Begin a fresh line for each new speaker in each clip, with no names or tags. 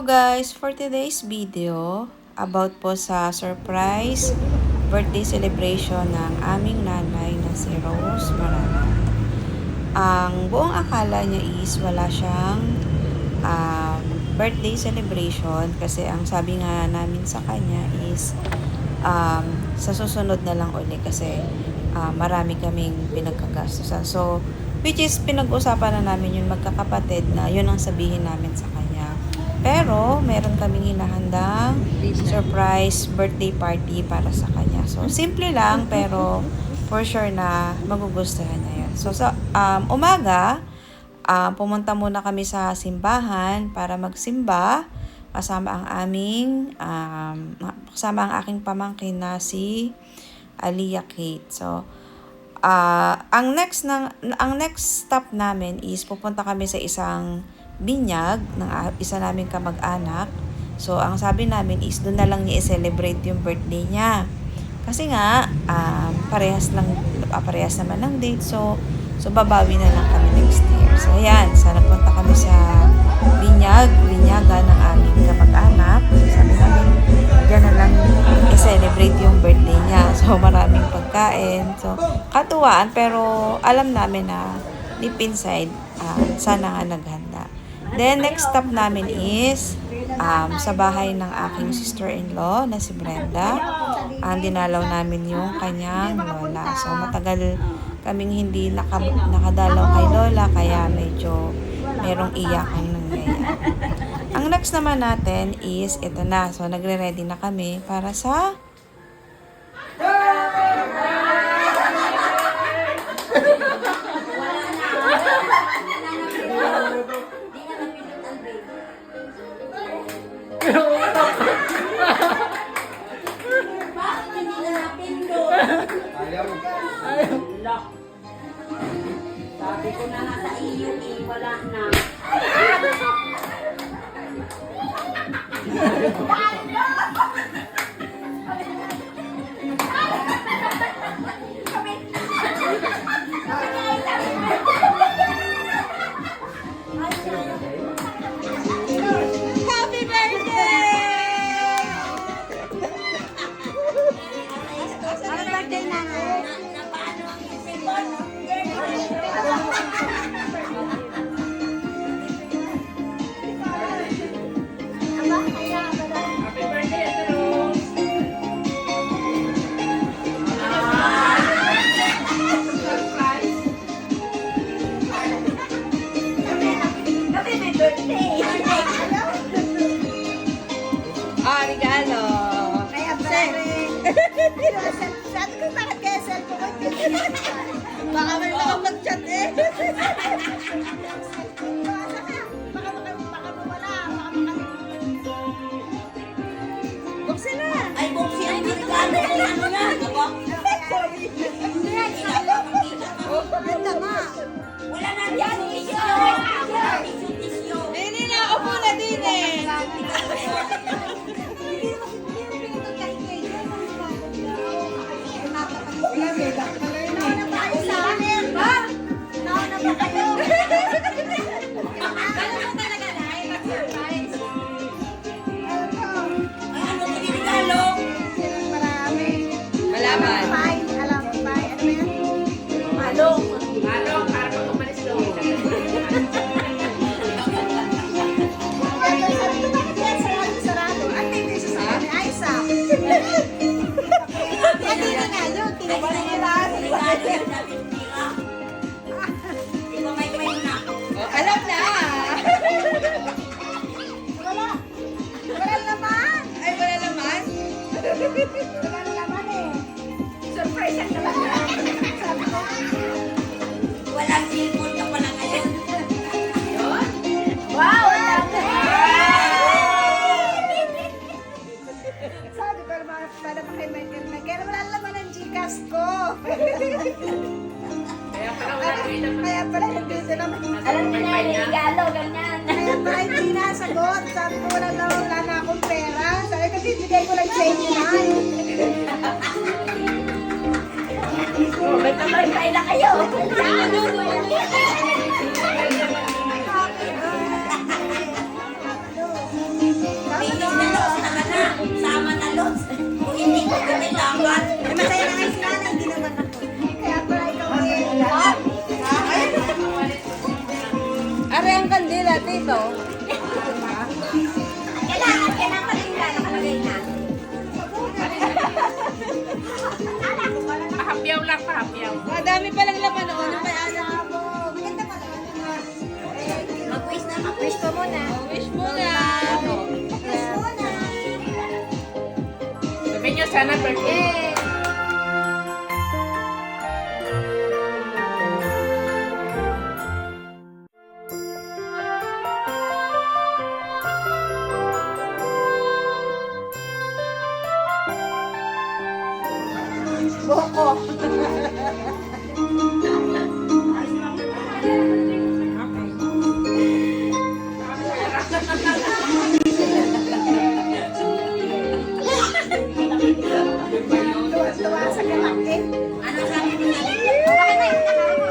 guys, for today's video, about po sa surprise birthday celebration ng aming nanay na si Rose Marana. Ang buong akala niya is wala siyang birthday celebration kasi ang sabi nga namin sa kanya is sa susunod na lang uli kasi marami kaming pinagkagastusan. So, which is pinag-usapan na namin yung magkakapatid na yun ang sabihin namin sa kanya. Pero, meron kaming hinahandang surprise birthday party para sa kanya. So, simple lang pero for sure na magugustuhan niya yun. So, sa umaga, pumunta muna kami sa simbahan para magsimba kasama ang aking pamangkin na si Aliyah Kate. So, ang next stop namin is pupunta kami sa isang binyag ng isa naming kamag-anak. So, ang sabi namin is doon na lang niya i-celebrate yung birthday niya. Kasi nga, parehas naman ng date. So babawi na lang kami next year. So, ayan. So, nagpunta kami sa binyagan ng aming kamag-anak. Sabi namin, dyan na lang i-celebrate yung birthday niya. So, maraming pagkain. So, katuwaan. Pero, alam namin na deep inside, sana nga naghanda. Then, next stop namin is sa bahay ng aking sister-in-law na si Brenda. Dinalaw namin yung kanyang lola. So, matagal kaming hindi nakadalaw kay lola, kaya medyo merong iyakan nangyayari. Ang next naman natin is ito na. So, nagre-ready na kami para sa
sabi ko na nga sa iyo wala na.
Happy birthday! Happy birthday, nanay!
Paano ang isipon?
regalo.
Kaya sabi ko bakit kaya cellphone ko? Baka may nakapag-chat eh. Baka mawala. Buksin na.
Ay, buksi ang regalo ko ano na.
Ganda nga.
Wala na yan. Tisyo.
Hindi na ako muna din eh.
Ano ko regalo?
Malaman. Alam na.
Wala naman.
Ay, wala naman.
Wala naman eh. Surprise ang naman. Sabi ko,
Walang cellphone ka pala ngayon.
wow! Sabi ko naman, para kay Michael, kaya wala naman ang Gcash ko. Kaya pala hindi naman.
Alam niyo na yung regalo, ganyan.
Kaya pala hindi nasagot. Sabi ko wala na akong pera. Sabi ko bibigay ko lang 29.
Magkabay na kayo. kailangan.
Eh, masaya na kayo si nanay, hindi naman ako. Kaya pala ikaw eh.
Are ang kandila, tito.
Kailangan pala yung nakalagay na.
Pahapyaw lang, pahapyaw.
Madami palang laman noon. Ano may alam?
Maganda pala.
Mag-wish na, mag-wish ko muna.
Wish mo na.
Sabihin nyo sana birthday.
Tuwa sa kalaki.
Ano sabi mo na? Bakit na yung nakara mo?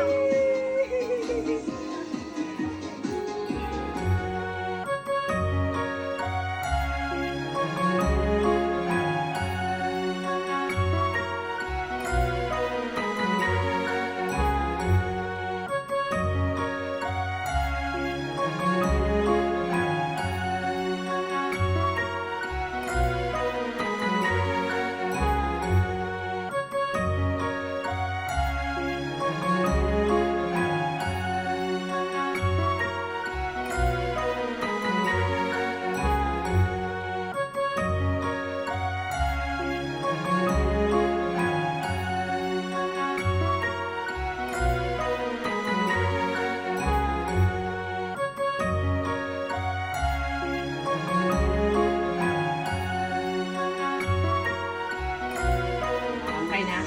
Okay na.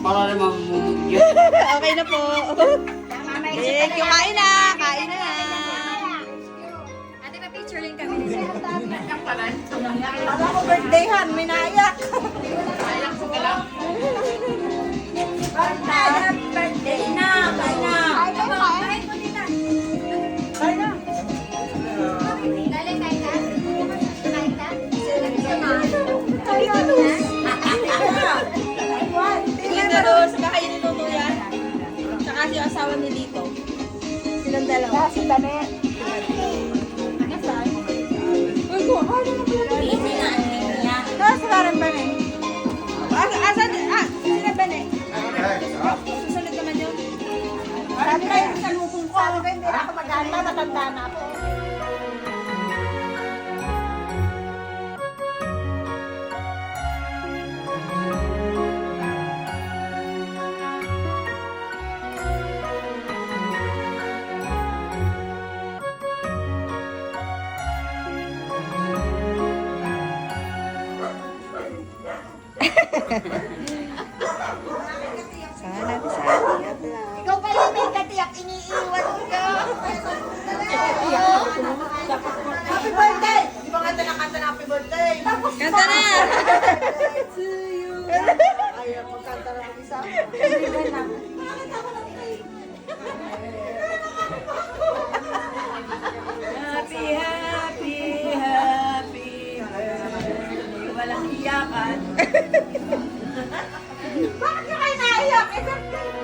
Para naman mumugyan.
Okay na po. Eh, kumain na. Kain na.
Ate, pa-picture rin kami.
Ang pala.
Alam ko birthday han, may naiyak.
Sayang ko lang.
Birthday na! Kain na!
Ay, kayo kain. Kain na.
Dali, kain ka? Kain ka? Gusto mo?
Kain na.
Tingnan na doon sa bahay ni Lolo yan. Tsaka si asawa ni Lito. Silang dalawa.
Si Dane.
Uy, ko, ano na pala?
Busy na ang team niya.
Tapos parang ba na
Asan? Sila ba na? Susunod naman yun.
Sabi kayo sa lukong ko. Sabi ko hindi na ako mag-anta, matanda na ako.
Sana natin sa ating upload.
Ikaw pa yung may katiyak, iniiwan ka. Happy birthday! Di ba kanta na kanta na happy birthday?
Kanta na!
To you. Ayaw mo kanta na ng isa.
Happy, happy, happy birthday. Walang iyakan.
Bakit ka kayo naiyak? Eh, birthday mo.